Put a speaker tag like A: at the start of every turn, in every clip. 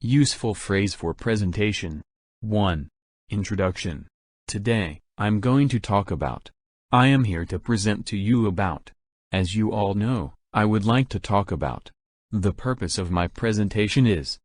A: Useful phrase for presentation. 1. Introduction. Today, I'm going to talk about. I am here to present to you about. As you all know, I would like to talk about. The purpose of my presentation is.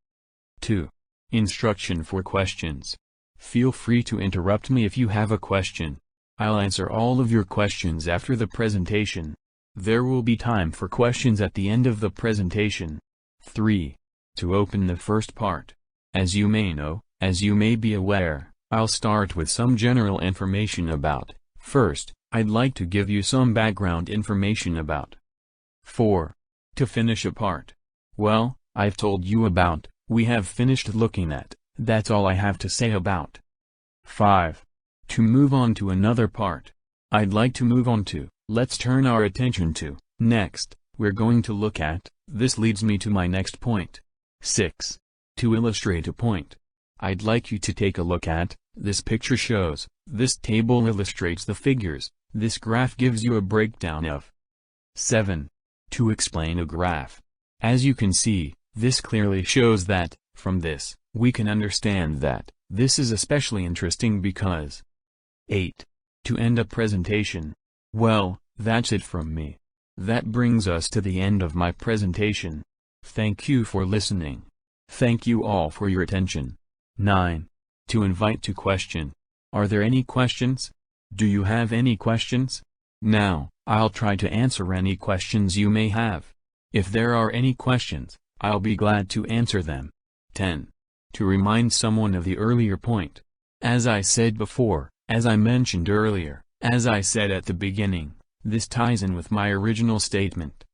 A: 2. Instruction for questions. Feel free to interrupt me if you have a question. I'll answer all of your questions after the presentation. There will be time for questions at the end of the presentation. 3. To open the first part. As you may know, as you may be aware, I'll start with some general information about. First, I'd like to give you some background information about. 4. To finish a part. Well, I've told you about, we have finished looking at, that's all I have to say about. 5. To move on to another part. I'd like to move on to, let's turn our attention to, next, we're going to look at, this leads me to my next point. 6. To illustrate a point. I'd like you to take a look at, this picture shows, this table illustrates the figures, this graph gives you a breakdown of. 7. To explain a graph. As you can see, this clearly shows that, from this, we can understand that, this is especially interesting because. 8. To end a presentation. Well, that's it from me. That brings us to the end of my presentation. Thank you for listening. Thank you all for your attention. 9. To invite to question. Are there any questions? Do you have any questions? Now, I'll try to answer any questions you may have. If there are any questions, I'll be glad to answer them. 10. To remind someone of the earlier point. As I said before, as I mentioned earlier, as I said at the beginning, this ties in with my original statement.